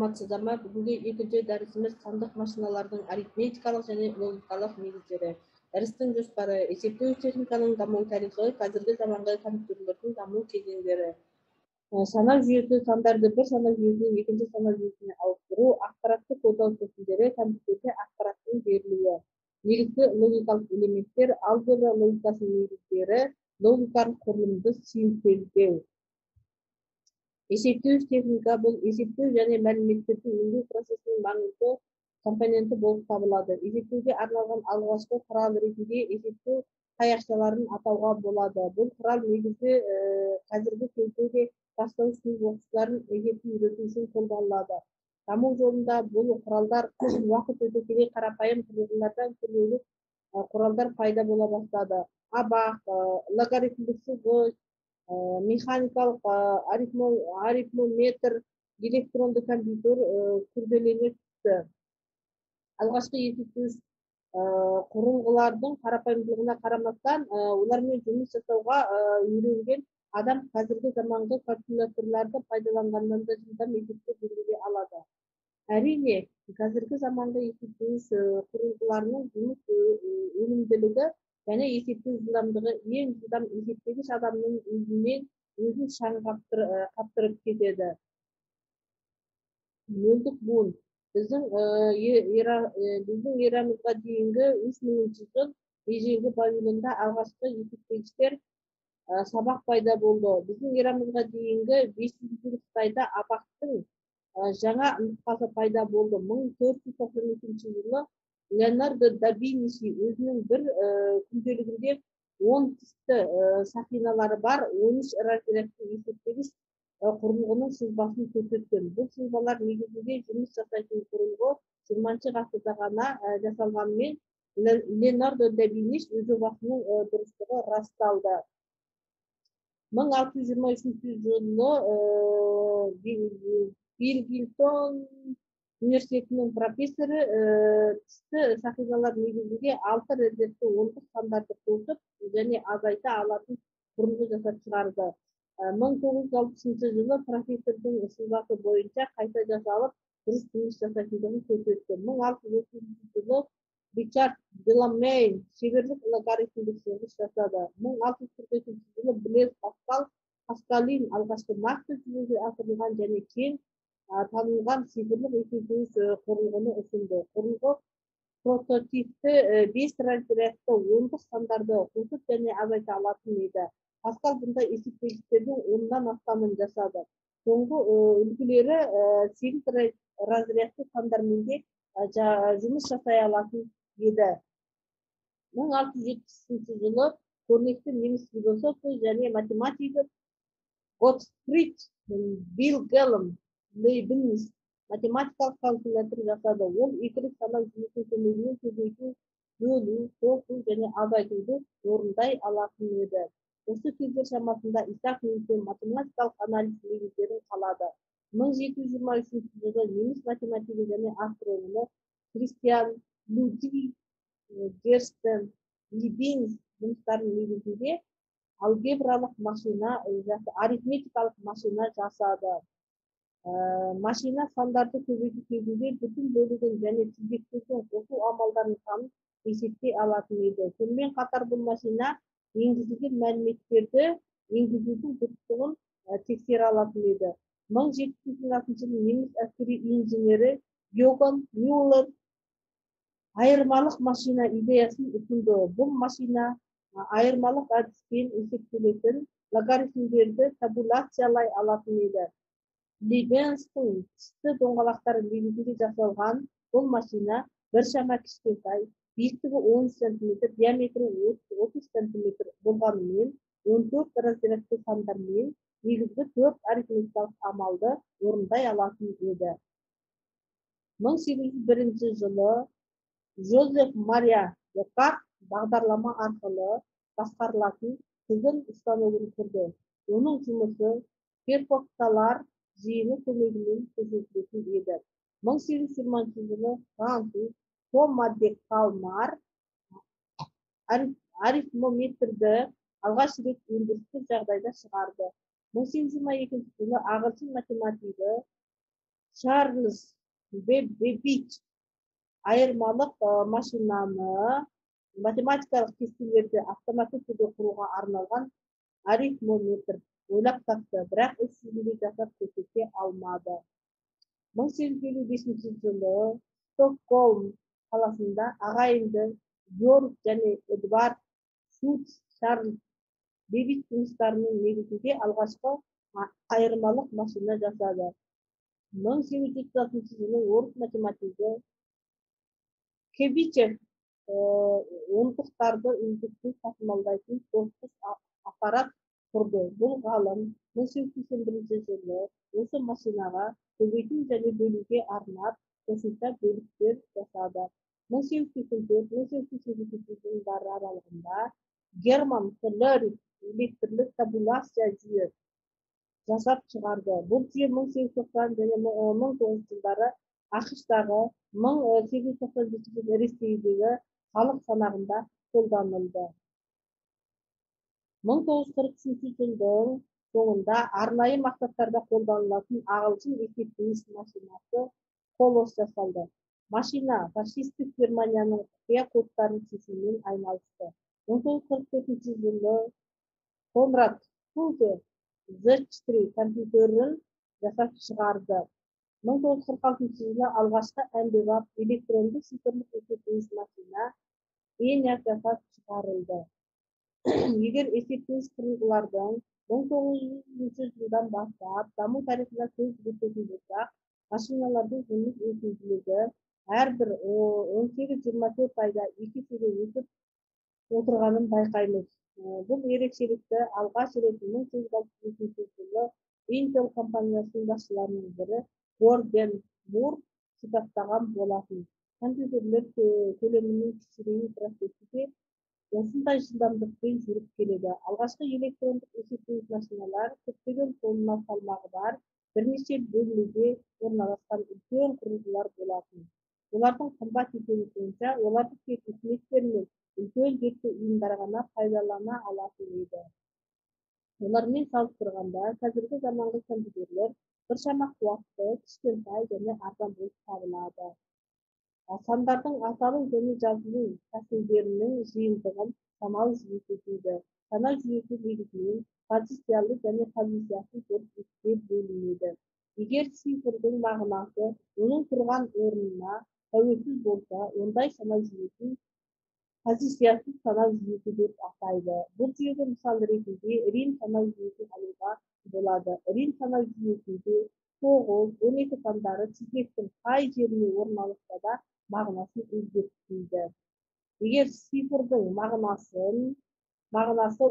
Саламатсыздарбы? Бүгүнкү экинчи дарсыбыз сандык машиналардын арифметикалык жана логикалык негиздери. Дарстын жоспору эсептөө техниканын дамуу тарыхы, азыркы заманкы компьютерлердин дамуу кезеңдери. Санак жүйөсү сандарды bir санак жүйөсүнөн экинчи санак жүйөсүнө ауыстыруу, акпараттык коддоо тесилдери, компьютерге акпараттын берилүүі. Негизги логикалык элементтер, алгебра логикасынын негиздери, логикалык курулумду синтездөө. Эсептөө техника бул эсептөө жана маалиметтерди өңдөө процессинин маңыздуу компоненти болуп табылады. Эсептөөгө арналган алгачкы курал ретинде эсептөө таякчаларын атауга болот. Бул курал негизи азыркы кезде башталгыч сынып окуучулардын эсепти үйрөтүү үчүн колдонулат. Дамуу жолунда бул куралдар убакыт өтө келе карапайым курулгулардан күрөөлүк куралдар пайда боло баштады. Абак, логарифмдик сызгыч, механикалык арифмометр, электрондук компьютер күрделене түштү. Алгачкы эсептөөч курулгулардын карапайымдылыгына карамастан, улар менен жумуш жасоого үйрөнгөн адам азыркы заманкы калькуляторлорду пайдалангандан да жылдам эсептөө жүргүзө алат. Әрине, азыркы заманкы эсептөөч курулгуларынын жумуш өнүмдүүлүгү жана эсептөө жылдамдыгы эң жылдам эсептегич адамдын өзүн шаң каптырып кетет. Нөлдүк буун. Биздин эрамызга чейинки 3000-жыл эжеги Вавилонда алгачкы эсептегичтер сабак пайда болду. Биздин эрамызга чейинки 500-жыл Кытайда абактын жаңа нускасы пайда болду. 1493-жылы Леонардо да Винчи өзүнүн бир күнделигинде 10 тишти сакиналары бар 13 разряддуу эсептегич курулгунун сызбасын көрсөткөн. Бул сызбалар негизинде жумуш жасайтын курулгу 20-гасырда гана жасалганы менен Леонардо да Винчи өз жобосунун дуруштугу ырасталды. 1623-жылы Бирмингем университетинин профессору тишти сакиналар негизинде 6 разряддуу ондук сандарды кошуп және азайта алатын курулгу жасап чыгарды. 1960-жылы профессордун сызбасы боюнча кайта жасалып, дурус жумуш жасайтындыгын көрсөттү. 1630-жылы Ричард Деламейн шеберлик логарифмдик сызгыч жасады. 1644-жылы Блез Паскалин алгачкы нақты жүзөгө асырылган және кең таанылган цифрлык эсептөөч курулгуну ұсынды. Курулгу прототипти 5 разряддуу ондук сандарды кошуп және азайта алатын еді. Паскал мындай эсептегичтердин 10-дан астамын жасады. Соңку үлгүлөрү 8 разряддуу сандар менен жумуш жасай алатын еді. 1670-жылы көрнектүү немис философу және математиги Готфрид Вильгельм Лейбниц математикалык калькулятор жасады. Ол экилик санак жүйөсүнүн көмөгүнөн көбөйтүү, бөлүү, тосуу және азайтууду орундай алатын еді. Осы кездер шамасында Исаак Ньютон математикалык анализ негиздерин калады. 1723-жылы немис математиги және астроному Кристиан Людвиг Герстен Лейбниц жумуштарынын негизинде алгебралык машина, арифметикалык машина жасады. Машина сандарды көбөйтүү кезинде бүтүн бөлүгүн және тизбектелген кошуу амалдарынын санын эсептей алатын еді. Сонымен катар бул машина энгизилген маалиметтерди энгизүүнүн дурустугун текшере алатын еді. 1786-жылы немис аскерий инженери Йоган Мюллер айырмалык машина идеясын ұсынды. Бул машина айырмалык адиспен эсептелетін логарифмдерди табуляциялай алатын еді. Лейбничтин тишти доңгалактары негизинде жасалган бул машина бир шама кичинекай, бийиктиги 10 см, диаметри 30 см болгону менен 14 разряддуу сандар менен негизги 4 арифметикалык амалды орундай алатын еді. 1801-жылы Жозеф Мария Декарт багдарлама аркылуу башкарылатын тыгын станогун курду. Онун жумушу перфокталар жыйыны көмөгүнөн көрсөтүлөтүн еді. 1820-жылы француз Тома де Калмар арифмометрди алгач ирет өндүрүштүк жагдайда чыгарды. 1822-жылы агырчын математиги Чарльз Бэббич айырмалык машинаны математикалык кестелерди автоматтуу түрдө курууга арналган арифмометр ойлоп тапты, бирок іс жүзүндө жасап көрсөтө алмады. 1855 жылы Стокгольм қаласында ағайынды Георг және Эдвард Шульц Чарльз Бэббич жумуштарынын негизинде алгачкы айырмалык машина жасады. 1806 жылы орус математиги Кебичев онтуктарды үздүксүз тасымалдайтын тоскус аппарат курду. Бул гаалым 1881 жылы ошол машинага көбөйтүү және бөлүүгө арнап кошумча бөлүктөр жасады. 1884-1888 жылдары аралыгында Герман Холлерих электрлик табуляция жүйө жасап чыгарды. Бул жүйө 1890 және 1900 жылдары АКШтагы, 1895 жылы Ресейдеги халык санагында колдонулду. 1943 жылдын соңунда арнайы максаттарда колдонулатын агылшын эсептегич машинасы колос жасалды. Машина фашисттик Германиянын купуя коддорун чечүүнүн айналышты. 1944 жылы Конрад Зuse Z4 компьютерин жасап чыгарды. 1946 жылы алгачкы әмбебап электрондук цифрлык эсептегич машина ENIAC жасап чыгарылды. Эгер эсептегич курулгулардын 1900 жылдан баштап дамуу тарыхына көз жүгүртөтүн болсак, машиналардын жумуш өнүгүүлүгү ар бир 18-24 айда 2 эсеге өсүп отурганын байкайбыз. Бул эрекчеликти алгач ирет 1963 жылы Intel компаниясынын башчыларынын бири Гордон Мур сыпаттаган болатын. Компьютерлер көлөмүнүн кичирейүү процессиси ушундай жылдамдыкпен жүрүп келеді. Алгачкы электрондук эсептегич машиналар көптөгөн тонна салмагы бар, бир нече бөлмөдө орналашкан үлкөн курулгулар болатын. Булардын кымбат экени боюнча оларды тек өкмөттөр менен үлкөн жеке уюмдар гана пайдалана алатын эди. Улар менен салыштырганда азыркы заманкы компьютерлер бир шама кубаттуу, кичинекей жана арзан болуп табылады. Сандардын аталуу жана жазылуу тәсилдеринин жыйынтыгын санау жүйөсү түздү. Санау жүйөсү негизинен позициялык жана позициясыз болуп экиге бөлүнөдү. Эгер цифрдын мағынасы онун турган ордуна тәуелсиз болсо, ондай санау жүйөсүн позициясыз санау жүйөсү деп атайды. Бул жүйөгө мисал ретинде Рим санау жүйөсүн алууга болот. Рим санау жүйөсүндө 9-12 сандары чизмектин кай жерине орналашса да мағынасын өзгөртпөйдү. Эгер цифрдын мағынасы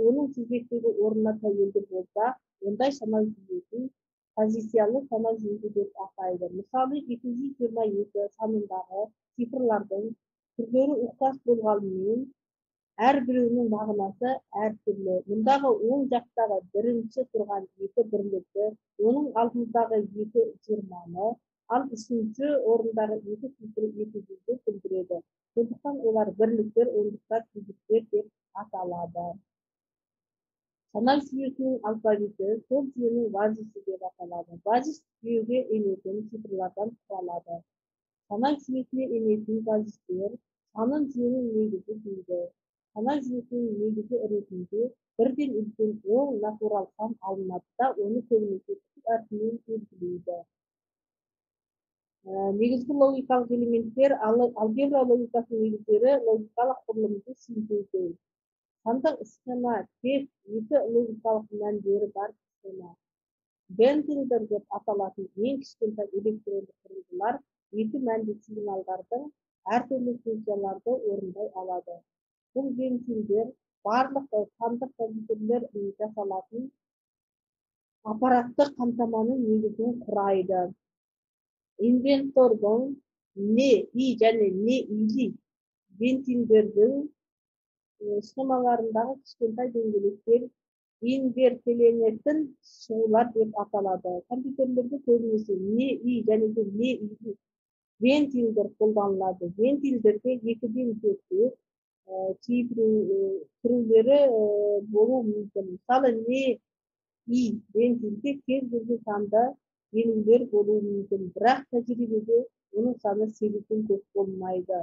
онун чизмектеги ордуна тәуелдүү болсо, ондай санау жүйөсүн позициялык санау жүйөсү деп атайды. Мисалы 222 санындагы цифрлардын түрлөрү укташ болгону менен ар бирөөнүн мағынасы ар түрлүү. Мындагы оң жактагы биринчи турган 2 бирликти, онун алдындагы 2 жыйырманы, ал үчүнчү орундагы 2 цифры 200-дү билдирет. Сондуктан олар бирликтер, ондуктар, түздүктөр деп аталады. Санау жүйөсүнүн алфавити сол жүйөнүн базиси деп аталады. Базис жүйөгө энетін цифрлардан туралады. Санау жүйөсүнө энетін базистер санын жүйөнүн негизи дейди. Санау жүйөсүнүн негизи ретинде бирден үлкөн 10 натурал сан алынат да, оны көбүнесе куб әрпинен белгилейди. Негизги логикалык элементтер алгебра логикасынын негиздери логикалык курулумду синтездөө. Сандык схема тез 2 логикалык мәндери бар схема. Бентилдер деп аталатын эң кичинекей электрондук курулгулар 2 мәндүү сигналдардын ар түрдүү функцияларды орундай алады. Бул бентилдер барлык сандык компьютерлер жасалатын аппараттык камтаманын негизин курайды. Инвентордун не и жана не или бентилдердин схемаларындагы кичинекей дөңгөлөктөр инвертеленетін чыгуулар деп аталады. Компьютерлерде көбүнесе не и жана не или вентилдер колдонулат. Вентилдерде 2-ден 4 түрүлөрү болуу мүмкүн. Мисалы не и вентилде кез келген санды жеңілдер болуы мүмкін, бірақ тәжірибеде оның саны 8-ден көп болмайды.